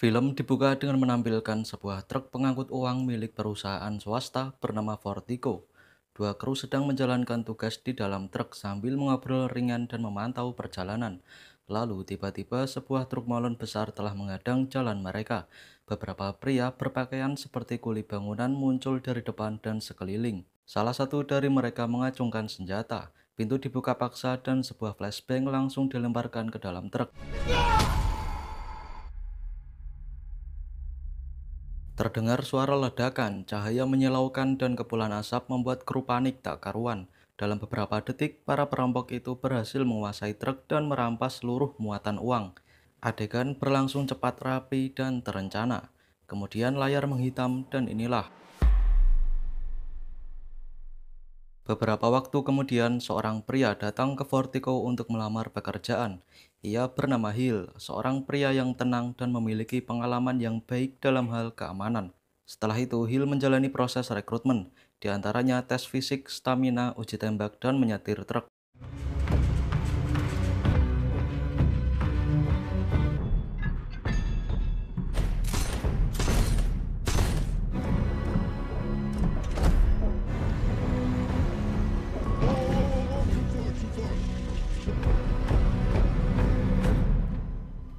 Film dibuka dengan menampilkan sebuah truk pengangkut uang milik perusahaan swasta bernama Vortico. Dua kru sedang menjalankan tugas di dalam truk sambil mengobrol ringan dan memantau perjalanan. Lalu tiba-tiba sebuah truk molen besar telah menghadang jalan mereka. Beberapa pria berpakaian seperti kuli bangunan muncul dari depan dan sekeliling. Salah satu dari mereka mengacungkan senjata. Pintu dibuka paksa dan sebuah flashbang langsung dilemparkan ke dalam truk. Terdengar suara ledakan, cahaya menyilaukan dan kepulan asap membuat kru panik tak karuan. Dalam beberapa detik, para perampok itu berhasil menguasai truk dan merampas seluruh muatan uang. Adegan berlangsung cepat, rapi, dan terencana. Kemudian layar menghitam dan inilah. Beberapa waktu kemudian, seorang pria datang ke Vortico untuk melamar pekerjaan. Ia bernama Hill, seorang pria yang tenang dan memiliki pengalaman yang baik dalam hal keamanan. Setelah itu, Hill menjalani proses rekrutmen, di antaranya tes fisik, stamina, uji tembak, dan menyetir truk.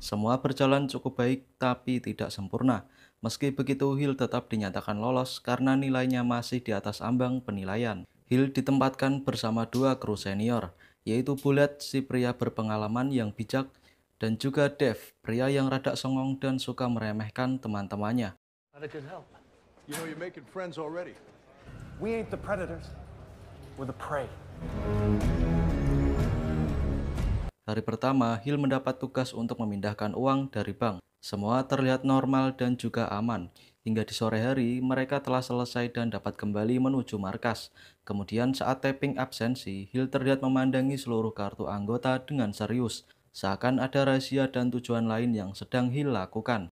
Semua berjalan cukup baik, tapi tidak sempurna. Meski begitu, Hill tetap dinyatakan lolos karena nilainya masih di atas ambang penilaian. Hill ditempatkan bersama dua kru senior, yaitu Bullet, si pria berpengalaman yang bijak, dan juga Dave, pria yang rada songong dan suka meremehkan teman-temannya. Not a good help. You're making friends already. We ain't the predators. We're the prey. Hari pertama, Hill mendapat tugas untuk memindahkan uang dari bank. Semua terlihat normal dan juga aman. Hingga di sore hari, mereka telah selesai dan dapat kembali menuju markas. Kemudian saat tapping absensi, Hill terlihat memandangi seluruh kartu anggota dengan serius. Seakan ada rahasia dan tujuan lain yang sedang Hill lakukan.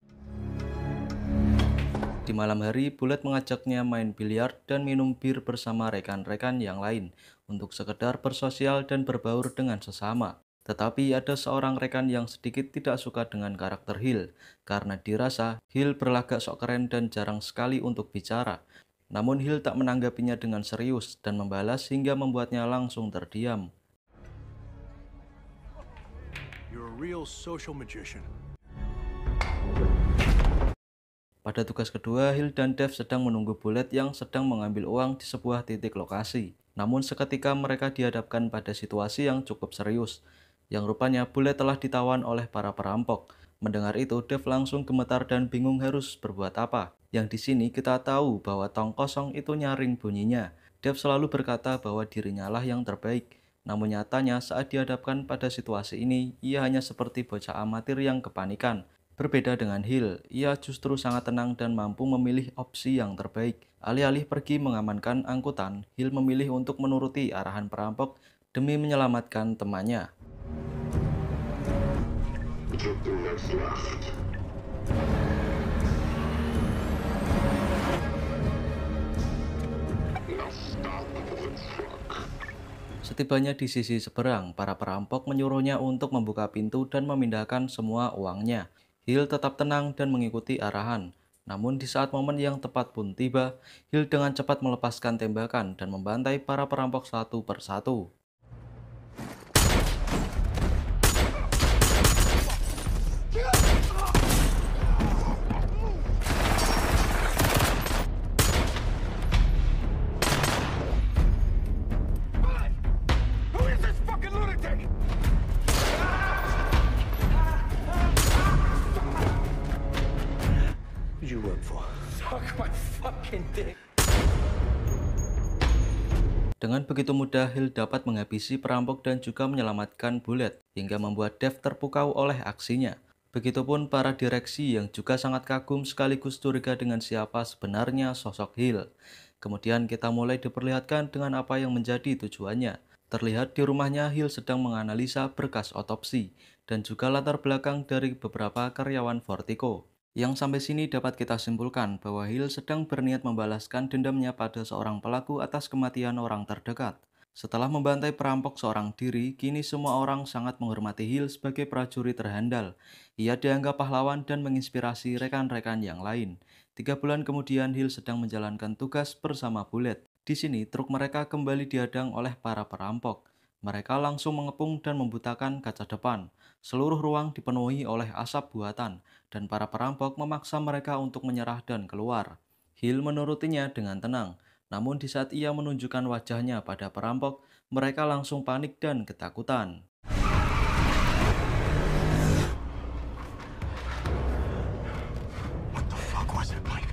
Di malam hari, Bullet mengajaknya main biliar dan minum bir bersama rekan-rekan yang lain untuk sekedar bersosial dan berbaur dengan sesama. Tetapi ada seorang rekan yang sedikit tidak suka dengan karakter Hill, karena dirasa Hill berlagak sok keren dan jarang sekali untuk bicara. Namun Hill tak menanggapinya dengan serius dan membalas hingga membuatnya langsung terdiam. You're a real social magician. Pada tugas kedua, Hill dan Dev sedang menunggu Bullet yang sedang mengambil uang di sebuah titik lokasi. Namun seketika mereka dihadapkan pada situasi yang cukup serius, yang rupanya Bullet telah ditawan oleh para perampok. Mendengar itu, Dev langsung gemetar dan bingung harus berbuat apa. Yang di sini kita tahu bahwa tong kosong itu nyaring bunyinya. Dev selalu berkata bahwa dirinya lah yang terbaik. Namun nyatanya saat dihadapkan pada situasi ini, ia hanya seperti bocah amatir yang kepanikan. Berbeda dengan Hill, ia justru sangat tenang dan mampu memilih opsi yang terbaik. Alih-alih pergi mengamankan angkutan, Hill memilih untuk menuruti arahan perampok demi menyelamatkan temannya. Setibanya di sisi seberang, para perampok menyuruhnya untuk membuka pintu dan memindahkan semua uangnya. Hill tetap tenang dan mengikuti arahan. Namun di saat momen yang tepat pun tiba, Hill dengan cepat melepaskan tembakan dan membantai para perampok satu persatu. Who is this fucking lunatic? Who'd you work for? Suck my fucking dick. Dengan begitu mudah, Hill dapat menghabisi perampok dan juga menyelamatkan Bullet, hingga membuat Dev terpukau oleh aksinya. Begitupun para direksi yang juga sangat kagum sekaligus curiga dengan siapa sebenarnya sosok Hill. Kemudian kita mulai diperlihatkan dengan apa yang menjadi tujuannya. Terlihat di rumahnya Hill sedang menganalisa berkas otopsi, dan juga latar belakang dari beberapa karyawan Vortico. Yang sampai sini dapat kita simpulkan bahwa Hill sedang berniat membalaskan dendamnya pada seorang pelaku atas kematian orang terdekat. Setelah membantai perampok seorang diri, kini semua orang sangat menghormati Hill sebagai prajurit terhandal. Ia dianggap pahlawan dan menginspirasi rekan-rekan yang lain. 3 bulan kemudian, Hill sedang menjalankan tugas bersama Bullet. Di sini, truk mereka kembali dihadang oleh para perampok. Mereka langsung mengepung dan membutakan kaca depan. Seluruh ruang dipenuhi oleh asap buatan, dan para perampok memaksa mereka untuk menyerah dan keluar. Hill menurutinya dengan tenang. Namun di saat ia menunjukkan wajahnya pada perampok, mereka langsung panik dan ketakutan. What the fuck was it, Mike?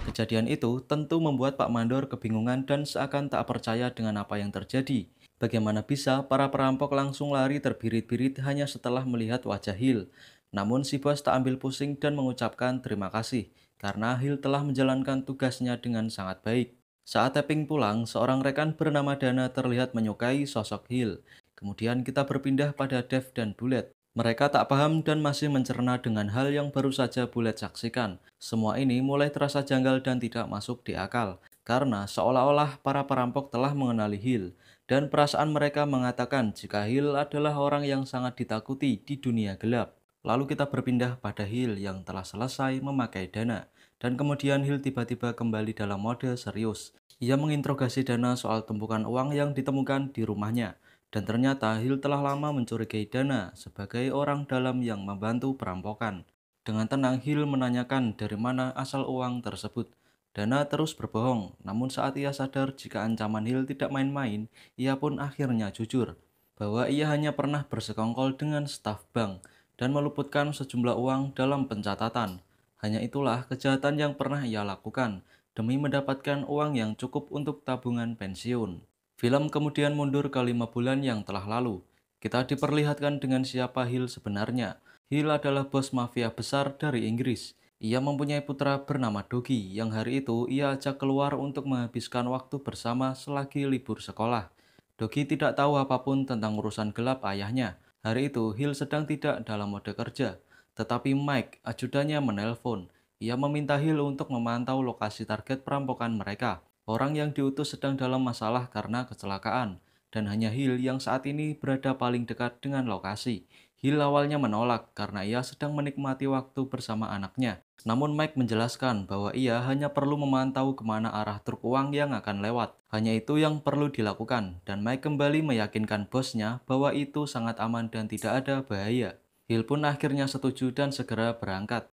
Kejadian itu tentu membuat Pak Mandor kebingungan dan seakan tak percaya dengan apa yang terjadi. Bagaimana bisa para perampok langsung lari terbirit-birit hanya setelah melihat wajah Hill? Namun si bos tak ambil pusing dan mengucapkan terima kasih, karena Hill telah menjalankan tugasnya dengan sangat baik. Saat tapping pulang, seorang rekan bernama Dana terlihat menyukai sosok Hill. Kemudian kita berpindah pada Dev dan Bullet. Mereka tak paham dan masih mencerna dengan hal yang baru saja Bullet saksikan. Semua ini mulai terasa janggal dan tidak masuk di akal, karena seolah-olah para perampok telah mengenali Hill, dan perasaan mereka mengatakan jika Hill adalah orang yang sangat ditakuti di dunia gelap. Lalu kita berpindah pada Hill yang telah selesai memakai Dana, dan kemudian Hill tiba-tiba kembali dalam mode serius. Ia menginterogasi Dana soal tumpukan uang yang ditemukan di rumahnya. Dan ternyata Hill telah lama mencurigai Dana sebagai orang dalam yang membantu perampokan. Dengan tenang Hill menanyakan dari mana asal uang tersebut. Dana terus berbohong, namun saat ia sadar jika ancaman Hill tidak main-main, ia pun akhirnya jujur bahwa ia hanya pernah bersekongkol dengan staf bank dan meluputkan sejumlah uang dalam pencatatan. Hanya itulah kejahatan yang pernah ia lakukan demi mendapatkan uang yang cukup untuk tabungan pensiun. Film kemudian mundur ke 5 bulan yang telah lalu. Kita diperlihatkan dengan siapa Hill sebenarnya. Hill adalah bos mafia besar dari Inggris. Ia mempunyai putra bernama Doggy yang hari itu ia ajak keluar untuk menghabiskan waktu bersama selagi libur sekolah. Doggy tidak tahu apapun tentang urusan gelap ayahnya. Hari itu Hill sedang tidak dalam mode kerja. Tetapi Mike, ajudannya menelpon. Ia meminta Hill untuk memantau lokasi target perampokan mereka. Orang yang diutus sedang dalam masalah karena kecelakaan, dan hanya Hill yang saat ini berada paling dekat dengan lokasi. Hill awalnya menolak karena ia sedang menikmati waktu bersama anaknya. Namun Mike menjelaskan bahwa ia hanya perlu memantau kemana arah truk uang yang akan lewat. Hanya itu yang perlu dilakukan, dan Mike kembali meyakinkan bosnya bahwa itu sangat aman dan tidak ada bahaya. Hill pun akhirnya setuju dan segera berangkat.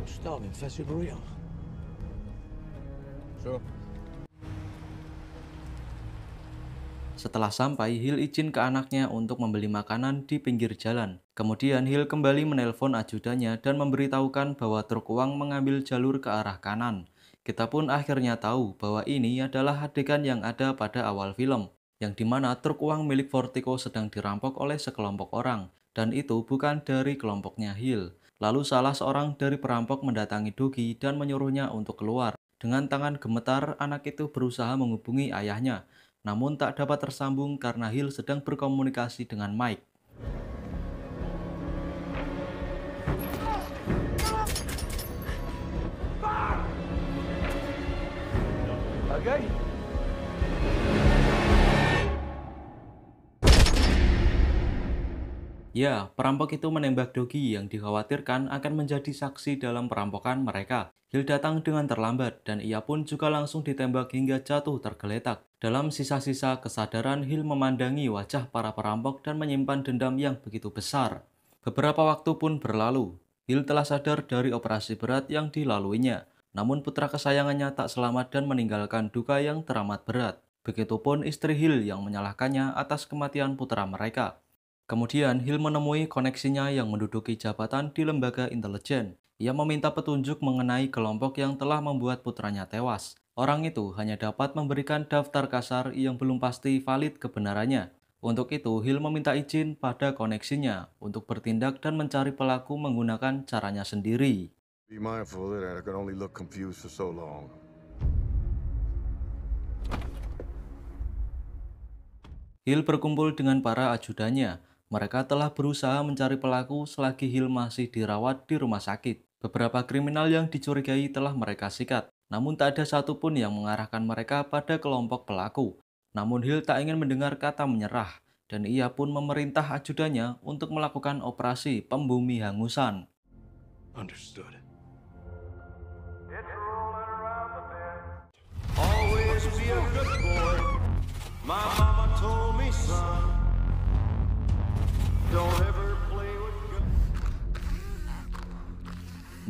Starving, Fessy burrito. Sure. Setelah sampai, Hill izin ke anaknya untuk membeli makanan di pinggir jalan. Kemudian Hill kembali menelpon ajudannya dan memberitahukan bahwa truk uang mengambil jalur ke arah kanan. Kita pun akhirnya tahu bahwa ini adalah adegan yang ada pada awal film, yang dimana truk uang milik Vertigo sedang dirampok oleh sekelompok orang, dan itu bukan dari kelompoknya Hill. Lalu salah seorang dari perampok mendatangi Doggy dan menyuruhnya untuk keluar. Dengan tangan gemetar, anak itu berusaha menghubungi ayahnya, namun tak dapat tersambung karena Hill sedang berkomunikasi dengan Mike. Okay? Ya, perampok itu menembak Doggy yang dikhawatirkan akan menjadi saksi dalam perampokan mereka. Hill datang dengan terlambat dan ia pun juga langsung ditembak hingga jatuh tergeletak. Dalam sisa-sisa kesadaran, Hill memandangi wajah para perampok dan menyimpan dendam yang begitu besar. Beberapa waktu pun berlalu. Hill telah sadar dari operasi berat yang dilaluinya. Namun putra kesayangannya tak selamat dan meninggalkan duka yang teramat berat. Begitupun istri Hill yang menyalahkannya atas kematian putra mereka. Kemudian Hill menemui koneksinya yang menduduki jabatan di lembaga intelijen. Ia meminta petunjuk mengenai kelompok yang telah membuat putranya tewas. Orang itu hanya dapat memberikan daftar kasar yang belum pasti valid kebenarannya. Untuk itu, Hill meminta izin pada koneksinya untuk bertindak dan mencari pelaku menggunakan caranya sendiri. Be mindful that I can only look confused for so long. Hill berkumpul dengan para ajudannya. Mereka telah berusaha mencari pelaku selagi Hill masih dirawat di rumah sakit. Beberapa kriminal yang dicurigai telah mereka sikat, namun tak ada satupun yang mengarahkan mereka pada kelompok pelaku. Namun Hill tak ingin mendengar kata menyerah, dan ia pun memerintah ajudannya untuk melakukan operasi pembumi hangusan. Understood. Always be a good boy. My mama told me, son, don't ever play with guns.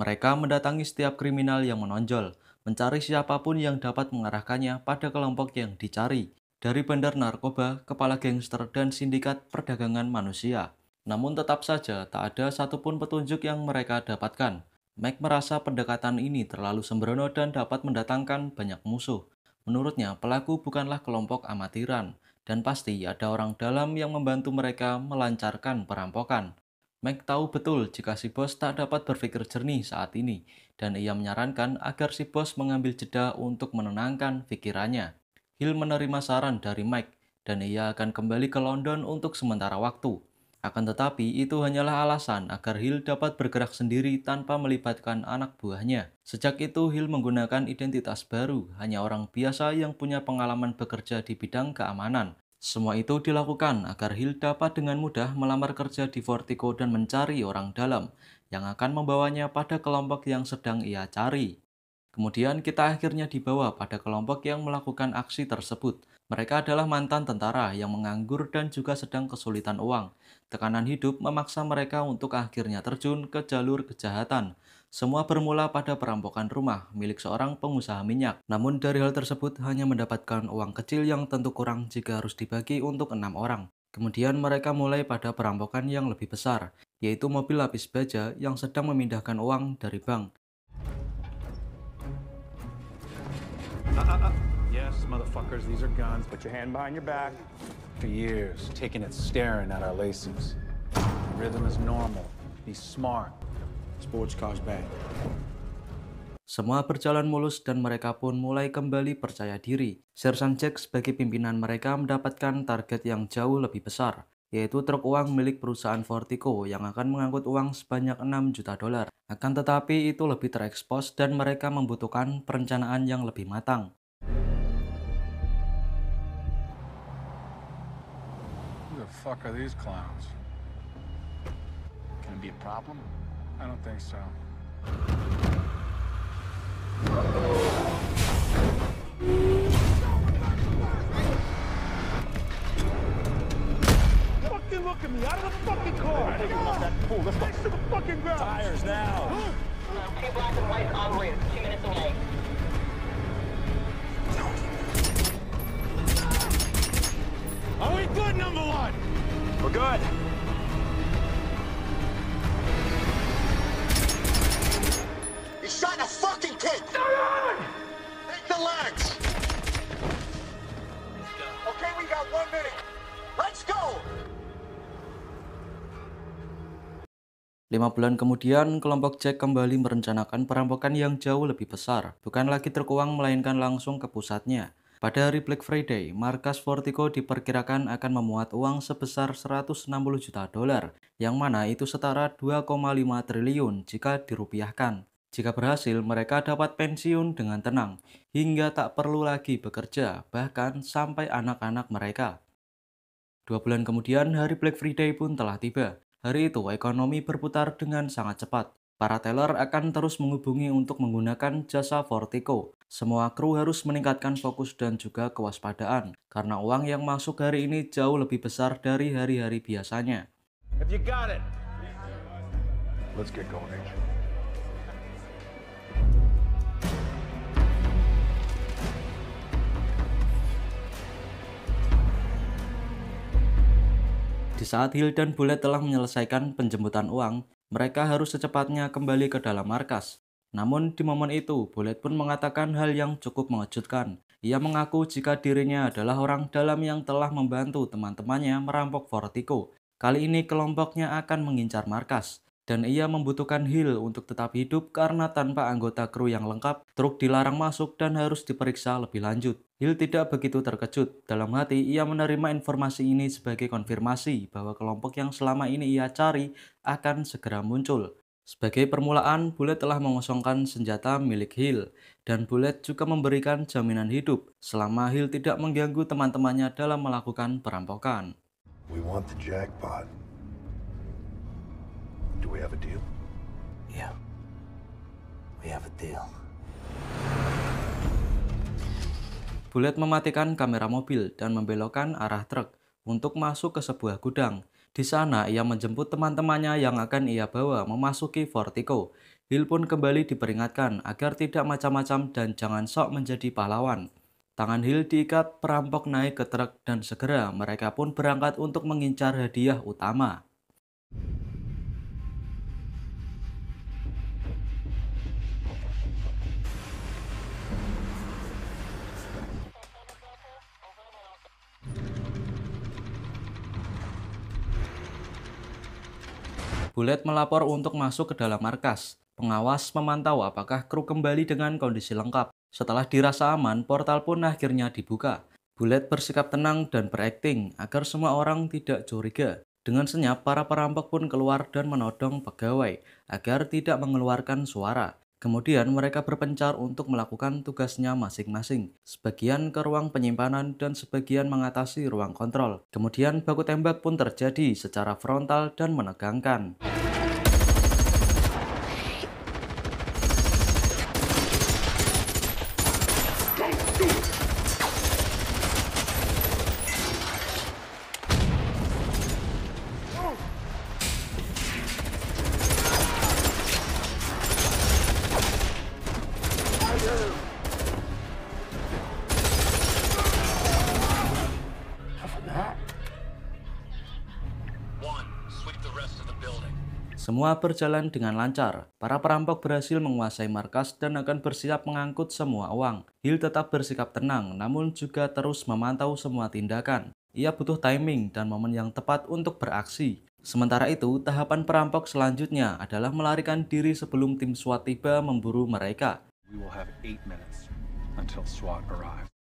Mereka mendatangi setiap kriminal yang menonjol, mencari siapapun yang dapat mengarahkannya pada kelompok yang dicari, dari bandar narkoba, kepala gangster, dan sindikat perdagangan manusia. Namun tetap saja tak ada satupun petunjuk yang mereka dapatkan. Mike merasa pendekatan ini terlalu sembrono dan dapat mendatangkan banyak musuh. Menurutnya, pelaku bukanlah kelompok amatiran, dan pasti ada orang dalam yang membantu mereka melancarkan perampokan. Mike tahu betul jika si bos tak dapat berpikir jernih saat ini, dan ia menyarankan agar si bos mengambil jeda untuk menenangkan pikirannya. Hill menerima saran dari Mike, dan ia akan kembali ke London untuk sementara waktu. Akan tetapi, itu hanyalah alasan agar Hill dapat bergerak sendiri tanpa melibatkan anak buahnya. Sejak itu, Hill menggunakan identitas baru, hanya orang biasa yang punya pengalaman bekerja di bidang keamanan. Semua itu dilakukan agar Hill dapat dengan mudah melamar kerja di Vertigo dan mencari orang dalam, yang akan membawanya pada kelompok yang sedang ia cari. Kemudian kita akhirnya dibawa pada kelompok yang melakukan aksi tersebut. Mereka adalah mantan tentara yang menganggur dan juga sedang kesulitan uang. Tekanan hidup memaksa mereka untuk akhirnya terjun ke jalur kejahatan. Semua bermula pada perampokan rumah milik seorang pengusaha minyak. Namun dari hal tersebut hanya mendapatkan uang kecil yang tentu kurang jika harus dibagi untuk 6 orang. Kemudian mereka mulai pada perampokan yang lebih besar, yaitu mobil lapis baja yang sedang memindahkan uang dari bank. Yes, motherfuckers, these are guns. Put your hand behind your back. For years, taking it staring at our laces. Rhythm is normal. Be smart. Sports cars bang. Semua berjalan mulus dan mereka pun mulai kembali percaya diri. Sersan Jack sebagai pimpinan mereka mendapatkan target yang jauh lebih besar, yaitu truk uang milik perusahaan Vertigo yang akan mengangkut uang sebanyak 6 juta dolar. Akan tetapi itu lebih terekspos dan mereka membutuhkan perencanaan yang lebih matang. Who the fuck are these clowns? Can it be a problem? I don't think so. Fucking look at me! Out of the fucking car! That fool! Let's go to the fucking ground! Tires now! Two black and white en route, 2 minutes away. Are we good, number one? We're good. He shot a fucking kid! Take the legs! Okay, we got 1 minute. Let's go! 5 bulan kemudian, kelompok Jack kembali merencanakan perampokan yang jauh lebih besar. Bukan lagi truk uang, melainkan langsung ke pusatnya. Pada hari Black Friday, markas Vertigo diperkirakan akan memuat uang sebesar 160 juta dolar, yang mana itu setara 2,5 triliun jika dirupiahkan. Jika berhasil, mereka dapat pensiun dengan tenang, hingga tak perlu lagi bekerja, bahkan sampai anak-anak mereka. 2 bulan kemudian, hari Black Friday pun telah tiba. Hari itu, ekonomi berputar dengan sangat cepat. Para teller akan terus menghubungi untuk menggunakan jasa Vertigo. Semua kru harus meningkatkan fokus dan juga kewaspadaan, karena uang yang masuk hari ini jauh lebih besar dari hari-hari biasanya. If you got it. Let's get going, Agent. Di saat Hill dan Bullet telah menyelesaikan penjemputan uang, mereka harus secepatnya kembali ke dalam markas. Namun di momen itu, Bullet pun mengatakan hal yang cukup mengejutkan. Ia mengaku jika dirinya adalah orang dalam yang telah membantu teman-temannya merampok Vertigo. Kali ini kelompoknya akan mengincar markas, dan ia membutuhkan Hill untuk tetap hidup karena tanpa anggota kru yang lengkap, truk dilarang masuk dan harus diperiksa lebih lanjut. Hill tidak begitu terkejut. Dalam hati, ia menerima informasi ini sebagai konfirmasi bahwa kelompok yang selama ini ia cari akan segera muncul. Sebagai permulaan, Bullet telah mengosongkan senjata milik Hill, dan Bullet juga memberikan jaminan hidup selama Hill tidak mengganggu teman-temannya dalam melakukan perampokan. We want the jackpot. Do we have a deal? Yeah. We have a deal. Bullet mematikan kamera mobil dan membelokkan arah truk untuk masuk ke sebuah gudang. Di sana, ia menjemput teman-temannya yang akan ia bawa memasuki Vertigo. Hill pun kembali diperingatkan agar tidak macam-macam dan jangan sok menjadi pahlawan. Tangan Hill diikat, perampok naik ke truk dan segera mereka pun berangkat untuk mengincar hadiah utama. Bullet melapor untuk masuk ke dalam markas. Pengawas memantau apakah kru kembali dengan kondisi lengkap. Setelah dirasa aman, portal pun akhirnya dibuka. Bullet bersikap tenang dan berakting agar semua orang tidak curiga. Dengan senyap, para perampok pun keluar dan menodong pegawai agar tidak mengeluarkan suara. Kemudian mereka berpencar untuk melakukan tugasnya masing-masing. Sebagian ke ruang penyimpanan dan sebagian mengatasi ruang kontrol. Kemudian baku tembak pun terjadi secara frontal dan menegangkan. Semua berjalan dengan lancar. Para perampok berhasil menguasai markas dan akan bersiap mengangkut semua uang. Hill tetap bersikap tenang, namun juga terus memantau semua tindakan. Ia butuh timing dan momen yang tepat untuk beraksi. Sementara itu, tahapan perampok selanjutnya adalah melarikan diri sebelum tim SWAT tiba memburu mereka. We will have 8 minutes until SWAT arrive.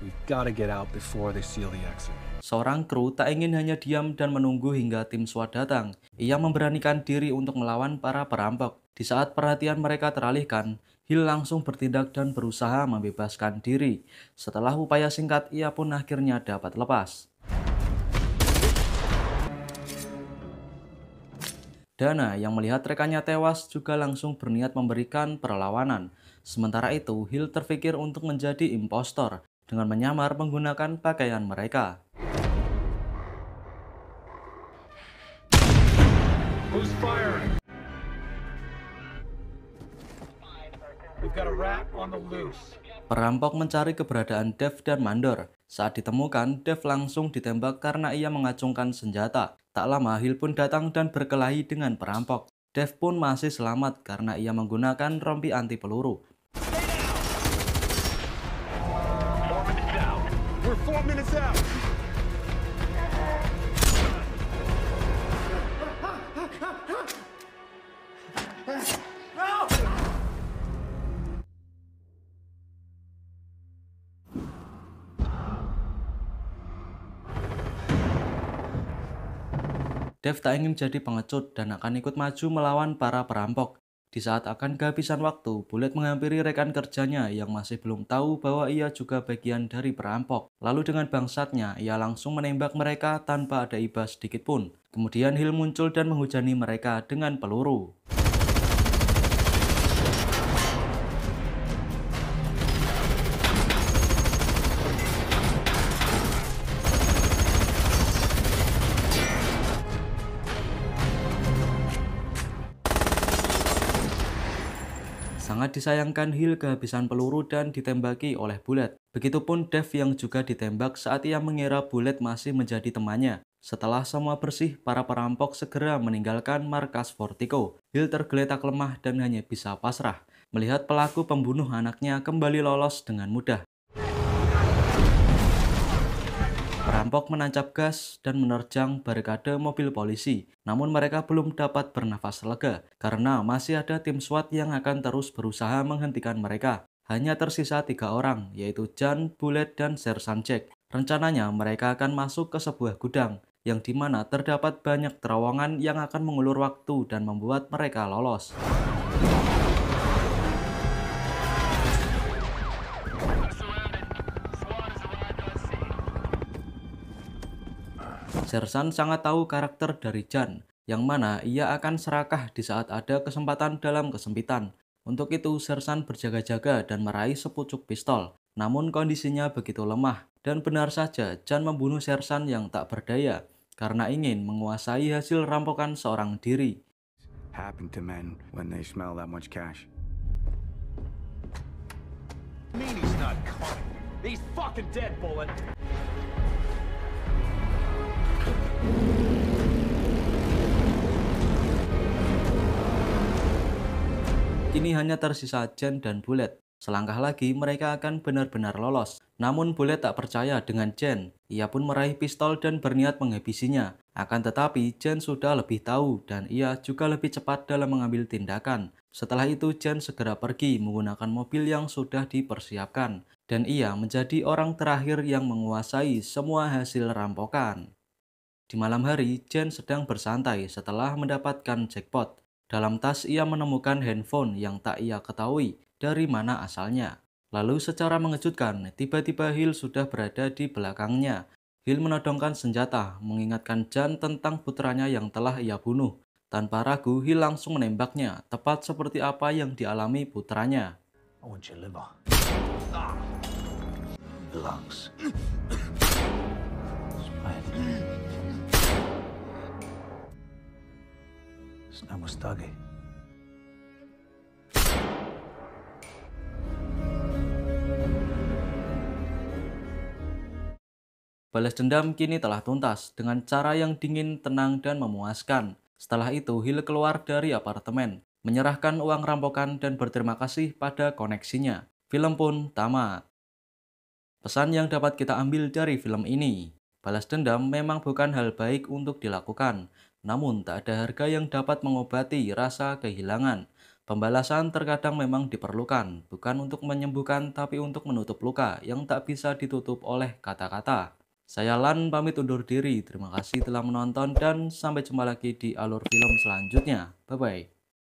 We've got to get out before they seal the exit. Seorang kru tak ingin hanya diam dan menunggu hingga tim SWAT datang. Ia memberanikan diri untuk melawan para perampok. Di saat perhatian mereka teralihkan, Hill langsung bertindak dan berusaha membebaskan diri. Setelah upaya singkat, ia pun akhirnya dapat lepas. Dana yang melihat rekannya tewas juga langsung berniat memberikan perlawanan. Sementara itu, Hill terpikir untuk menjadi impostor dengan menyamar menggunakan pakaian mereka. Who's firing? We've got a rat on the loose. Perampok mencari keberadaan Dev dan Mandor. Saat ditemukan, Dev langsung ditembak karena ia mengacungkan senjata. Tak lama, Hill pun datang dan berkelahi dengan perampok. Dev pun masih selamat karena ia menggunakan rompi anti peluru. We're 4 minutes out. Dev tak ingin jadi pengecut dan akan ikut maju melawan para perampok. Di saat akan kehabisan waktu, Bullet menghampiri rekan kerjanya yang masih belum tahu bahwa ia juga bagian dari perampok. Lalu dengan bangsatnya, ia langsung menembak mereka tanpa ada iba sedikit pun. Kemudian Hill muncul dan menghujani mereka dengan peluru. Sangat disayangkan Hill kehabisan peluru dan ditembaki oleh Bullet. Begitupun Dev yang juga ditembak saat ia mengira Bullet masih menjadi temannya. Setelah semua bersih, para perampok segera meninggalkan markas Vertigo. Hill tergeletak lemah dan hanya bisa pasrah melihat pelaku pembunuh anaknya kembali lolos dengan mudah. Perampok menancap gas dan menerjang barikade mobil polisi. Namun mereka belum dapat bernafas lega karena masih ada tim SWAT yang akan terus berusaha menghentikan mereka. Hanya tersisa 3 orang, yaitu Jan, Bullet, dan Sersan Jack. Rencananya mereka akan masuk ke sebuah gudang. yang dimana terdapat banyak terowongan yang akan mengulur waktu dan membuat mereka lolos. Sersan sangat tahu karakter dari Jan, yang mana ia akan serakah di saat ada kesempatan dalam kesempitan. Untuk itu, Sersan berjaga-jaga dan meraih sepucuk pistol. Namun kondisinya begitu lemah, dan benar saja Jan membunuh Sersan yang tak berdaya, karena ingin menguasai hasil rampokan seorang diri. Happen to men when they smell that much cash. mean he's not coming? He's fucking dead, Bullet. Kini hanya tersisa Jan dan Bullet. Selangkah lagi mereka akan benar-benar lolos. Namun Bullet tak percaya dengan Jan. Ia pun meraih pistol dan berniat menghabisinya. Akan tetapi Jan sudah lebih tahu dan ia juga lebih cepat dalam mengambil tindakan. Setelah itu Jan segera pergi menggunakan mobil yang sudah dipersiapkan. Dan ia menjadi orang terakhir yang menguasai semua hasil rampokan. Di malam hari, Jan sedang bersantai setelah mendapatkan jackpot. Dalam tas ia menemukan handphone yang tak ia ketahui dari mana asalnya. Lalu secara mengejutkan, tiba-tiba Hill sudah berada di belakangnya. Hill menodongkan senjata, mengingatkan Jan tentang putranya yang telah ia bunuh. Tanpa ragu, Hill langsung menembaknya, tepat seperti apa yang dialami putranya. I want your liver. The lungs. Spine. It's not Mustagi. Balas dendam kini telah tuntas dengan cara yang dingin, tenang, dan memuaskan. Setelah itu, Hill keluar dari apartemen, menyerahkan uang rampokan dan berterima kasih pada koneksinya. Film pun tamat. Pesan yang dapat kita ambil dari film ini, balas dendam memang bukan hal baik untuk dilakukan, namun tak ada harga yang dapat mengobati rasa kehilangan. Pembalasan terkadang memang diperlukan, bukan untuk menyembuhkan tapi untuk menutup luka yang tak bisa ditutup oleh kata-kata. Saya Lan pamit undur diri, terima kasih telah menonton dan sampai jumpa lagi di alur film selanjutnya. Bye-bye.